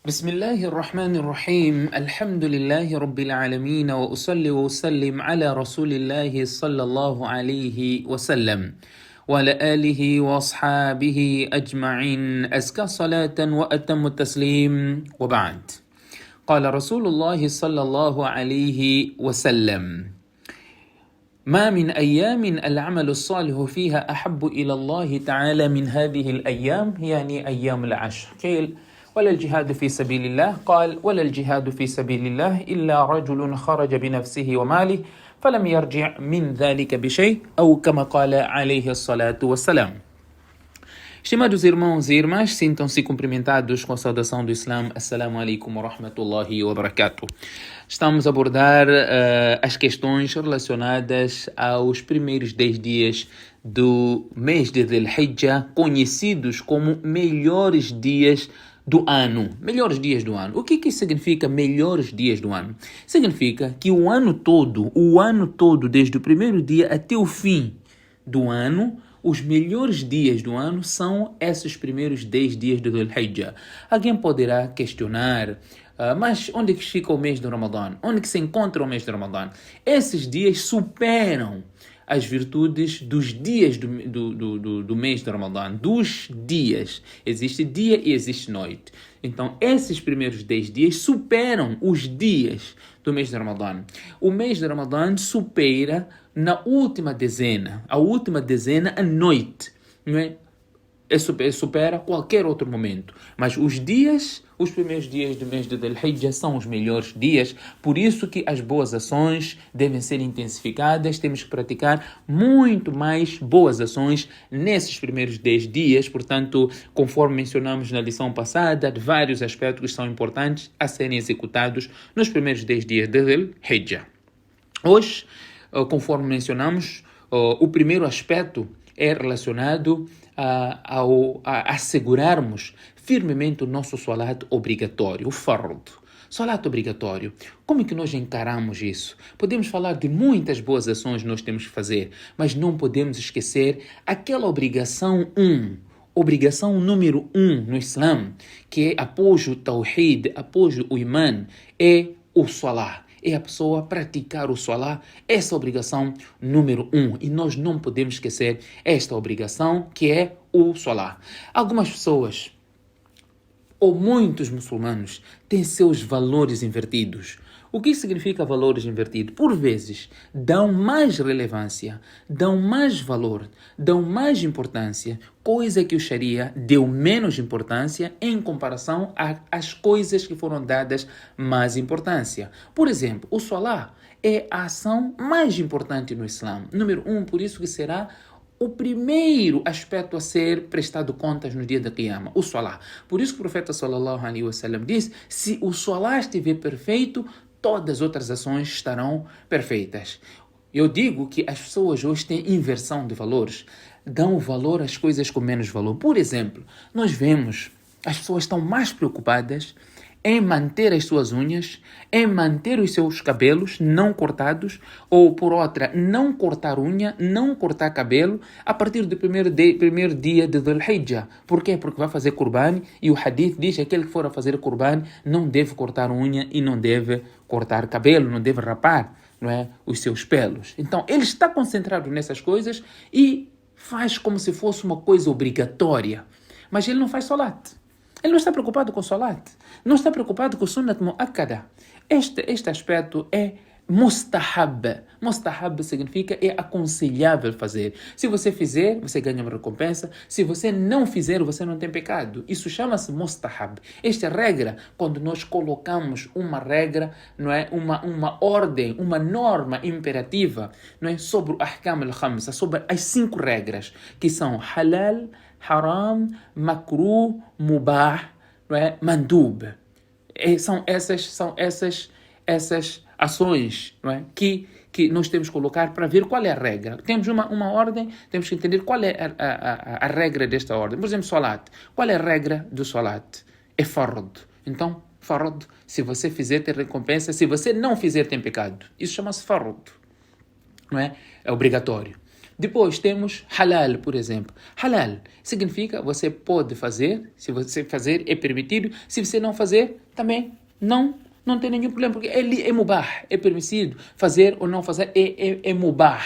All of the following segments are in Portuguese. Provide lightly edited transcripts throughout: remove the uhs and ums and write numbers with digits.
بسم الله الرحمن الرحيم الحمد لله رب العالمين وأصلي وأسلم على رسول الله صلى الله عليه وسلم وعلى آله وأصحابه أجمعين أزكى صلاة وأتم التسليم وبعد قال رسول الله صلى الله عليه وسلم ما من أيام العمل الصالح فيها أحب إلى الله تعالى من هذه الأيام يعني أيام العشر قيل ولا الجهاد في سبيل الله قال ولا الجهاد في سبيل الله إلا رجل خرج بنفسه وماله فلم يرجع من ذلك بشيء أو كما قال عليه الصلاة والسلام. Estimados irmãos e irmãs, sintam-se cumprimentados com a saudação do Islã. Assalamu alaikum wa rahmatullahi wa barakatuh. Estamos a abordar as questões relacionadas aos primeiros 10 dias do mês de Dhul Hijjah, conhecidos como melhores dias do ano. Melhores dias do ano. O que significa melhores dias do ano? Significa que o ano todo, desde o primeiro dia até o fim do ano, os melhores dias do ano são esses primeiros 10 dias do Dhul Hijjah. Alguém poderá questionar, mas onde que fica o mês do Ramadã? Onde que se encontra o mês do Ramadã? Esses dias superam as virtudes dos dias do mês do Ramadã. Dos dias. Existe dia e existe noite. Então, esses primeiros 10 dias superam os dias do mês de Ramadã. O mês de Ramadã supera na última dezena. A última dezena à noite. Não é? Supera qualquer outro momento. Mas os primeiros dias do mês de Dhul Hijjah são os melhores dias. Por isso que as boas ações devem ser intensificadas. Temos que praticar muito mais boas ações nesses primeiros 10 dias. Portanto, conforme mencionamos na lição passada, de vários aspectos que são importantes a serem executados nos primeiros 10 dias de Dhul Hijjah. Hoje, conforme mencionamos, o primeiro aspecto é relacionado a assegurarmos firmemente o nosso salat obrigatório, o fard. Salat obrigatório. Como é que nós encaramos isso? Podemos falar de muitas boas ações que nós temos que fazer, mas não podemos esquecer aquela obrigação número 1 no Islã, que é após o Tawhid, após o Iman, é o salat. É a pessoa praticar o salat, essa obrigação número 1. E nós não podemos esquecer esta obrigação que é o salat. Algumas pessoas, ou muitos muçulmanos, têm seus valores invertidos. O que significa valores invertidos? Por vezes, dão mais relevância, dão mais valor, dão mais importância, coisa que o Sharia deu menos importância em comparação às coisas que foram dadas mais importância. Por exemplo, o salat é a ação mais importante no Islã. Número 1, por isso que será o primeiro aspecto a ser prestado contas no dia da Qiyamah, o salat. Por isso que o profeta sallallahu alaihi wasallam diz, se o salat estiver perfeito, todas as outras ações estarão perfeitas. Eu digo que as pessoas hoje têm inversão de valores, dão valor às coisas com menos valor. Por exemplo, nós vemos as pessoas estão mais preocupadas em manter as suas unhas, em manter os seus cabelos não cortados, ou por outra, não cortar unha, não cortar cabelo, a partir do primeiro dia de Dhul Hijjah. Por quê? Porque vai fazer Qurban, e o hadith diz que aquele que for a fazer Qurban não deve cortar unha e não deve cortar cabelo, não deve rapar, não é, os seus pelos. Então, ele está concentrado nessas coisas e faz como se fosse uma coisa obrigatória. Mas ele não faz salat. Ele não está preocupado com o salat. Não está preocupado com o sunnat mu'akkada. Este aspecto é mustahab. Mustahab significa é aconselhável fazer. Se você fizer, você ganha uma recompensa. Se você não fizer, você não tem pecado. Isso chama-se mustahab. Esta regra, quando nós colocamos uma regra, não é, uma ordem, uma norma imperativa, não é, sobre o ahkam al-khamsa, sobre as 5 regras, que são halal, haram, makruh, mubah, não é? Mandub. São essas ações, não é? que nós temos que colocar para ver qual é a regra. Temos uma ordem, temos que entender qual é a regra desta ordem. Por exemplo, salat. Qual é a regra do salat? É fard. Então, fard, se você fizer, tem recompensa. Se você não fizer, tem pecado. Isso chama-se fard. Não é? É obrigatório. Depois temos halal, por exemplo. Halal significa você pode fazer, se você fazer é permitido, se você não fazer, também não tem nenhum problema, porque ele é mubah, é permitido, fazer ou não fazer é mubah.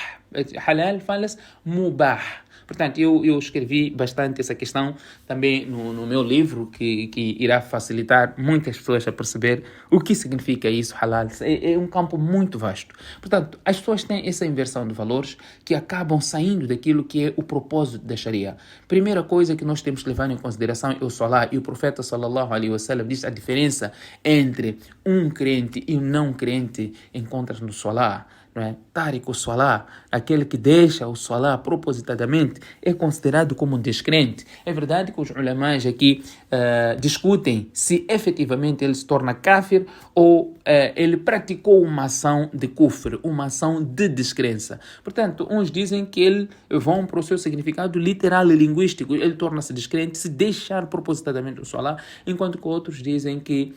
Halal fala-se mubah. Portanto, eu escrevi bastante essa questão também no meu livro, que irá facilitar muitas pessoas a perceber o que significa isso, halal. É um campo muito vasto. Portanto, as pessoas têm essa inversão de valores que acabam saindo daquilo que é o propósito da Sharia. Primeira coisa que nós temos que levar em consideração é o Salah, e o profeta sallallahu alaihi wasallam diz a diferença entre um crente e um não crente encontra-se no Salah. Não é? Tariq o-Salah, aquele que deixa o Salah propositadamente, é considerado como um descrente. É verdade que os ulamás aqui discutem se efetivamente ele se torna kafir ou ele praticou uma ação de kufr, uma ação de descrença. Portanto, uns dizem que ele vão para o seu significado literal e linguístico, ele torna-se descrente se deixar propositadamente o Salah, enquanto que outros dizem que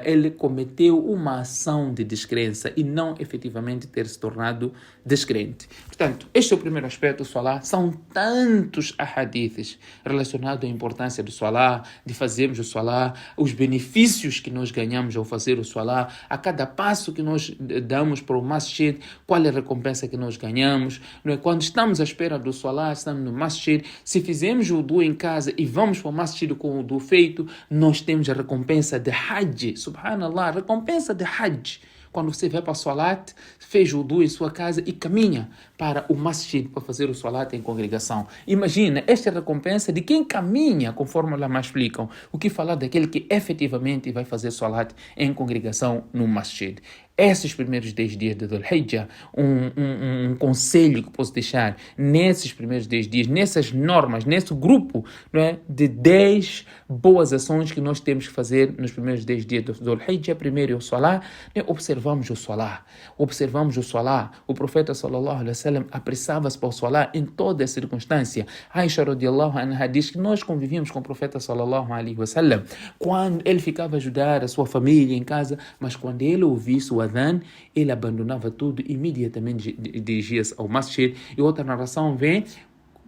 ele cometeu uma ação de descrença e não efetivamente ter se tornado descrente. Portanto, este é o primeiro aspecto do Salah. São tantos ahadiths relacionados à importância do Salah, de fazermos o Salah, os benefícios que nós ganhamos ao fazer o Salah, a cada passo que nós damos para o masjid, qual é a recompensa que nós ganhamos. Não é? Quando estamos à espera do Salah, estamos no masjid, se fizermos o wudu em casa e vamos para o masjid com o wudu feito, nós temos a recompensa de Hajj. Subhanallah, recompensa de Hajj. Quando você vai para o Salat, fez o wudu em sua casa e caminha para o masjid para fazer o Salat em congregação. Imagina, esta é a recompensa de quem caminha, conforme lá mais explicam. O que falar daquele que efetivamente vai fazer Salat em congregação no masjid. Esses primeiros 10 dias de Dhul Hijjah, um conselho que posso deixar nesses primeiros 10 dias, nessas normas, nesse grupo, não é, de 10 boas ações que nós temos que fazer nos primeiros 10 dias de Dhul Hijjah. Primeiro é o Salah, né? Observamos o Salah. O profeta sallallahu alaihi wasallam apressava-se para o Salah em toda a circunstância. Aisha radiallahu anha diz que nós convivíamos com o profeta sallallahu alaihi wasallam quando ele ficava a ajudar a sua família em casa, mas quando ele ouvisse o adhan, ele abandonava tudo e imediatamente dirigia-se ao masjid. E outra narração vem,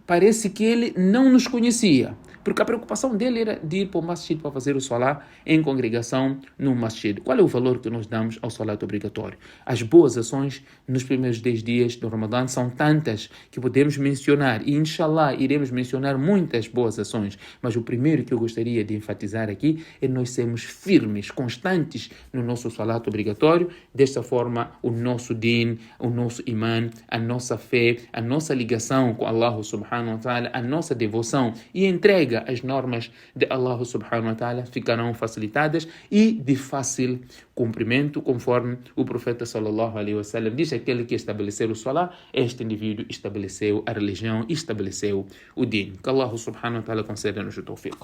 parece que ele não nos conhecia, porque a preocupação dele era de ir para o masjid para fazer o salah em congregação no masjid. Qual é o valor que nós damos ao salat obrigatório? As boas ações nos primeiros 10 dias do Ramadã são tantas que podemos mencionar, e inshallah iremos mencionar muitas boas ações, mas o primeiro que eu gostaria de enfatizar aqui é nós sermos firmes, constantes no nosso salat obrigatório. Desta forma, o nosso din, o nosso iman, a nossa fé, a nossa ligação com Allah subhanahu wa ta'ala, a nossa devoção e entrega as normas de Allah subhanahu wa ta'ala ficarão facilitadas e de fácil cumprimento, conforme o profeta sallallahu alaihi wasallam diz: aquele que estabeleceu o salah, este indivíduo estabeleceu a religião, estabeleceu o din. Que Allah subhanahu wa ta'ala conceda-nos o tawfiq.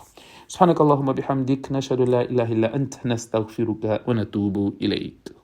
Subhanakallahumma bihamdik, nashhadu la ilaha illa ant, nastaghfiruka wa natubu ilayk.